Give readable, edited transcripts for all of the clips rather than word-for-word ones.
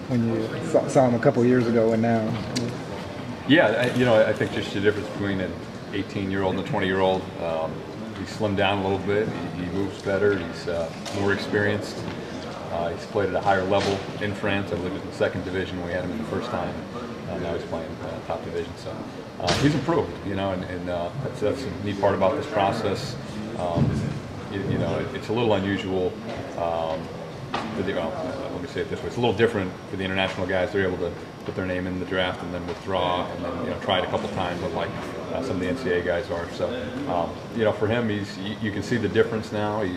when you saw him a couple years ago and now? Yeah, I think just the difference between an 18-year-old and a 20-year-old. He's slimmed down a little bit. He moves better. He's more experienced. He's played at a higher level in France. I believe it was in the second division when we had him in the first time. Now he's playing top division. So he's improved, and that's a neat part about this process. It's a little unusual. Let me say it this way: it's a little different for the international guys. They're able to put their name in the draft and then withdraw, and then try it a couple times, unlike some of the NCAA guys are. So, for him, you can see the difference now. He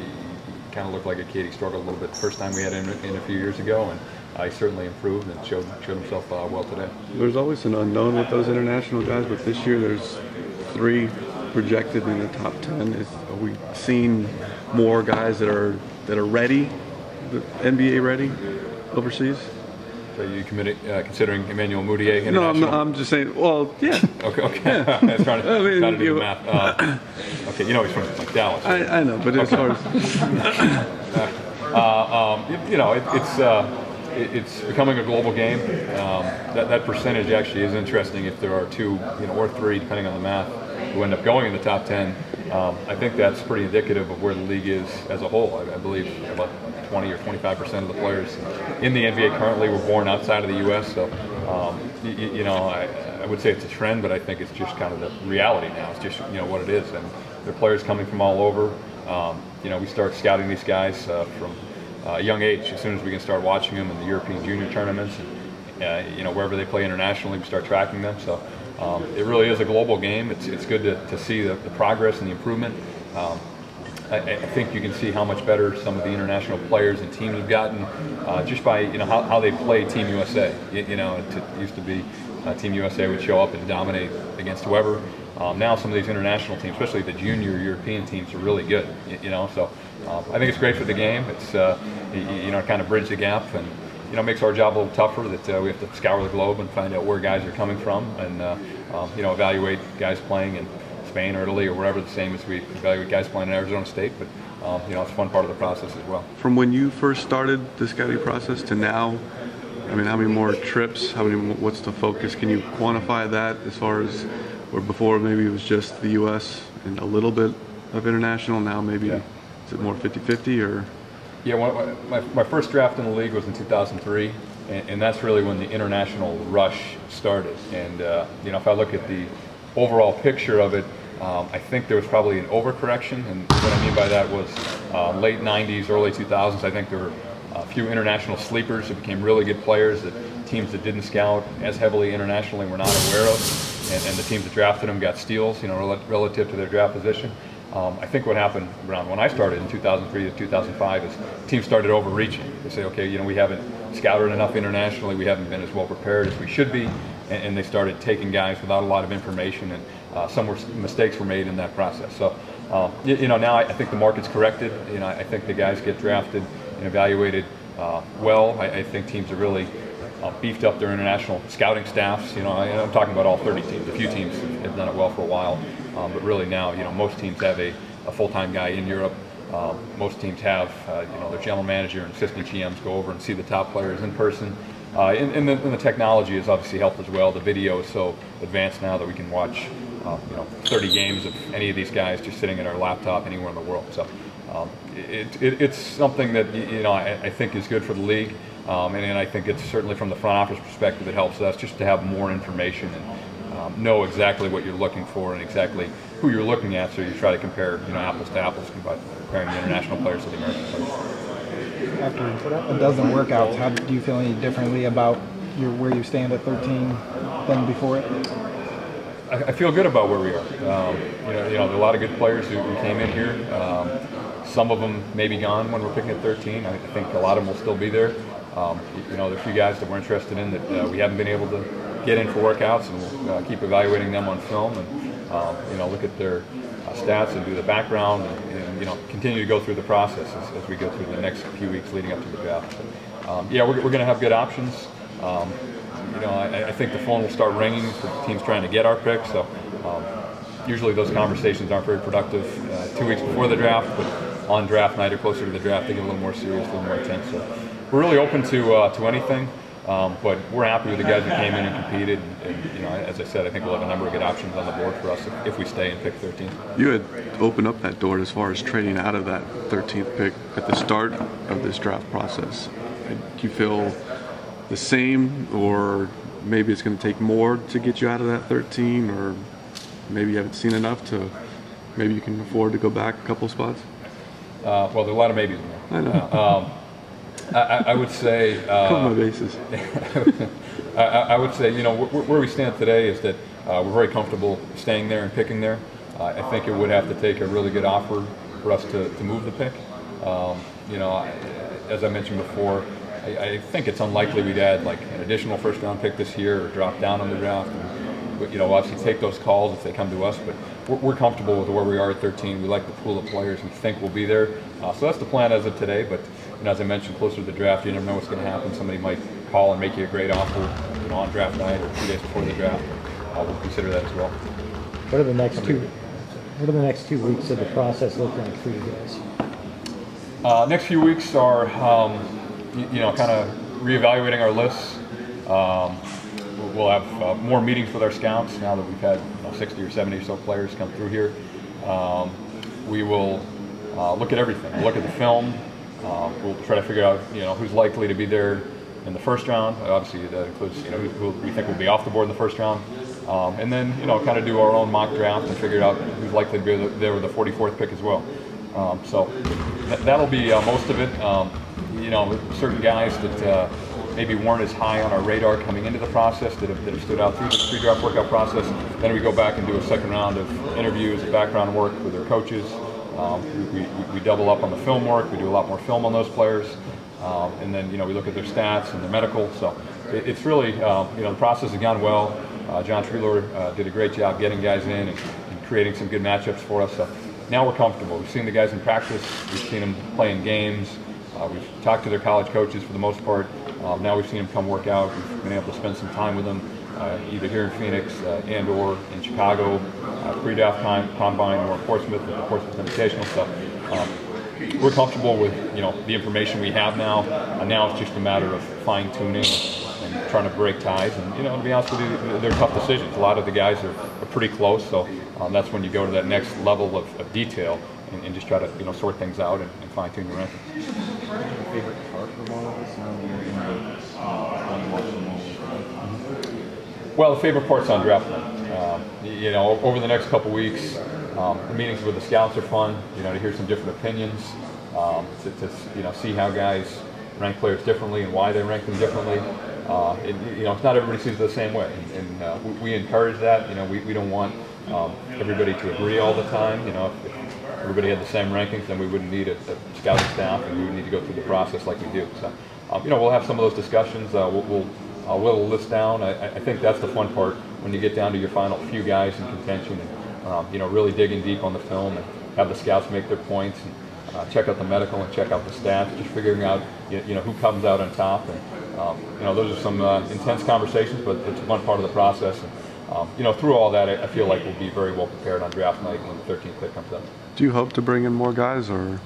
kind of looked like a kid. He struggled a little bit the first time we had him in a few years ago, and he certainly improved and showed himself well today. There's always an unknown with those international guys, but this year there's 3 projected in the top 10. Are we seeing more guys that are ready, NBA ready, overseas? So you considering Emmanuel Mudiay No, international? I'm just saying. Well, yeah. Okay. Yeah. I was trying to do the math. Okay, he's from like Dallas. I know, but as far as it's becoming a global game. That percentage actually is interesting. If there are 2, or 3, depending on the math, who end up going in the top 10, I think that's pretty indicative of where the league is as a whole. I believe about 20 or 25% of the players in the NBA currently were born outside of the U.S. So, I would say it's a trend, but I think it's just kind of the reality now. It's just what it is, and there are players coming from all over. We start scouting these guys from a young age. As soon as we can start watching them in the European junior tournaments, and wherever they play internationally, we start tracking them. So it really is a global game. It's good to see the progress and the improvement. I think you can see how much better some of the international players and teams have gotten just by how they play Team USA. It used to be Team USA would show up and dominate against whoever. Now some of these international teams, especially the junior European teams, are really good. So I think it's great for the game. It's kind of bridge the gap and makes our job a little tougher. That we have to scour the globe and find out where guys are coming from and evaluate guys playing in Spain or Italy or wherever, the same as we evaluate guys playing in Arizona State. But it's a fun part of the process as well. From when you first started the scouting process to now, how many more trips? What's the focus? Can you quantify that as far as where before maybe it was just the U.S. and a little bit of international? Now maybe is it more 50-50 or? Yeah, my first draft in the league was in 2003, and that's really when the international rush started. And if I look at the overall picture of it, I think there was probably an overcorrection, and what I mean by that was late 90s, early 2000s. I think there were a few international sleepers that became really good players that teams that didn't scout as heavily internationally were not aware of, and the teams that drafted them got steals, relative to their draft position. I think what happened around when I started in 2003 to 2005 is teams started overreaching. They say, okay, we haven't scouted enough internationally, we haven't been as well prepared as we should be, and they started taking guys without a lot of information, and some mistakes were made in that process. So, now I think the market's corrected. I think the guys get drafted and evaluated well. I think teams have really beefed up their international scouting staffs. I'm talking about all 30 teams. A few teams have done it well for a while, but really now, most teams have a full-time guy in Europe. Most teams have, their general manager and assistant GMs go over and see the top players in person. And the technology has obviously helped as well. The video is so advanced now that we can watch, 30 games of any of these guys just sitting at our laptop anywhere in the world. So it's something that I think is good for the league, and I think it's certainly from the front office perspective it helps us just to have more information and know exactly what you're looking for and exactly who you're looking at, so you try to compare apples to apples by comparing the international players to the American players. After a dozen workouts, how do you feel any differently about where you stand at 13 than before it? I feel good about where we are. There are a lot of good players who came in here. Some of them may be gone when we're picking at 13. I think a lot of them will still be there. There are a few guys that we're interested in that we haven't been able to get in for workouts, and we'll keep evaluating them on film and look at their stats and do the background and continue to go through the process as we go through the next few weeks leading up to the draft. But, we're going to have good options. I think the phone will start ringing for teams trying to get our picks. So usually those conversations aren't very productive 2 weeks before the draft, but on draft night or closer to the draft, they get a little more serious, a little more intense. So we're really open to anything. But we're happy with the guys that came in and competed. And you know, as I said, I think we'll have a number of good options on the board for us if we stay and pick 13. You had opened up that door as far as trading out of that 13th pick at the start of this draft process. Do you feel the same, or maybe it's going to take more to get you out of that 13, or maybe you haven't seen enough to maybe you can afford to go back a couple spots? Well, there's a lot of maybes in there. I know. I would say Cover my bases. I would say, you know, where we stand today is that we're very comfortable staying there and picking there. I think it would have to take a really good offer for us to move the pick. You know, as I mentioned before, I think it's unlikely we'd add like an additional first-round pick this year or drop down on the draft. And, you know, obviously take those calls if they come to us, but we're comfortable with where we are at 13. We like the pool of players we think will be there. So that's the plan as of today. But you know, as I mentioned, closer to the draft, you never know what's going to happen. Somebody might call and make you a great offer, you know, on draft night or 2 days before the draft. We'll consider that as well. What are the next 2 weeks of the process look like for you guys? Next few weeks are, you know, kind of reevaluating our lists. We'll have more meetings with our scouts now that we've had 60 or 70 or so players come through here. We will look at everything. We'll look at the film. We'll try to figure out, you know, who's likely to be there in the first round. Obviously, that includes, you know, who we think will be off the board in the first round. And then, you know, kind of do our own mock draft and figure out who's likely to be there with the 44th pick as well. So that'll be most of it. You know, certain guys that maybe weren't as high on our radar coming into the process that have stood out through the pre-draft workout process. Then we go back and do a second round of interviews and background work with their coaches. We double up on the film work. We do a lot more film on those players. And then, you know, we look at their stats and their medical. So it's really, you know, the process has gone well. John Treloar did a great job getting guys in and creating some good matchups for us. So now we're comfortable. We've seen the guys in practice. We've seen them playing games. We've talked to their college coaches for the most part. Now we've seen them come work out. We've been able to spend some time with them, either here in Phoenix and or in Chicago, pre-draft combine or Portsmouth at the Portsmouth Invitational stuff. We're comfortable with, you know, the information we have now. Now it's just a matter of fine-tuning and trying to break ties. And, you know, to be honest with you, they're tough decisions. A lot of the guys are pretty close, so that's when you go to that next level of detail and just try to, you know, sort things out and fine-tune your rankings. Favorite part of all of this? Well, the favorite part's on draft night. You know, over the next couple weeks, the meetings with the scouts are fun. You know, to hear some different opinions, to you know, see how guys rank players differently and why they rank them differently. You know, it's not everybody sees it the same way, and we encourage that. You know, we don't want everybody to agree all the time. You know, if everybody had the same rankings, then we wouldn't need a scouting staff, and we would need to go through the process like we do. So, you know, we'll have some of those discussions. We'll whittle a list down. I think that's the fun part when you get down to your final few guys in contention, and you know, really digging deep on the film and have the scouts make their points and check out the medical and check out the stats, just figuring out you know, who comes out on top. And you know, those are some intense conversations, but it's a fun part of the process. And you know, through all that, I feel like we'll be very well prepared on draft night when the 13th pick comes up. Do you hope to bring in more guys, or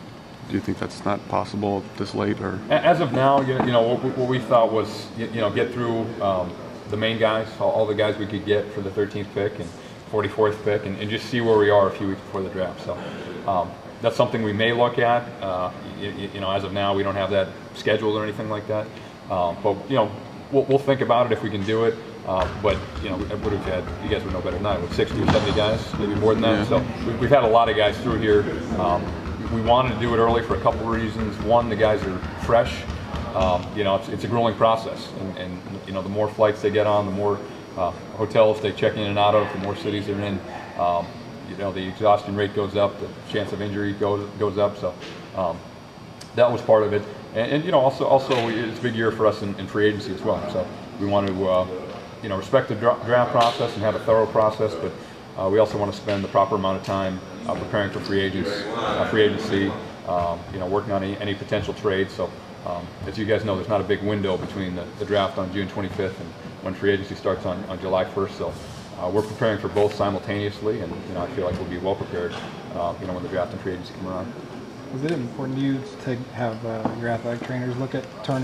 do you think that's not possible this late? Or as of now, you know, what we thought was, you know, get through the main guys, all the guys we could get for the 13th pick and 44th pick, and just see where we are a few weeks before the draft. So that's something we may look at. You know, as of now, we don't have that scheduled or anything like that. But you know, we'll think about it if we can do it. But you know, what have had? You guys would know better than I. With 60 or 70 guys, maybe more than that. Yeah. So we've had a lot of guys through here. We wanted to do it early for a couple of reasons. One, the guys are fresh. You know, it's a grueling process, and you know, the more flights they get on, the more hotels they check in and out of, the more cities they're in. You know, the exhaustion rate goes up, the chance of injury goes up. So that was part of it, and you know, also it's a big year for us in free agency as well. So we want to you know, respect the draft process and have a thorough process, but we also want to spend the proper amount of time preparing for free agency, you know, working on any potential trades. So as you guys know, there's not a big window between the draft on June 25th and when free agency starts on July 1st. So we're preparing for both simultaneously, and you know, I feel like we'll be well prepared, you know, when the draft and free agency come around. Was it important to you to have your athletic trainers look at turn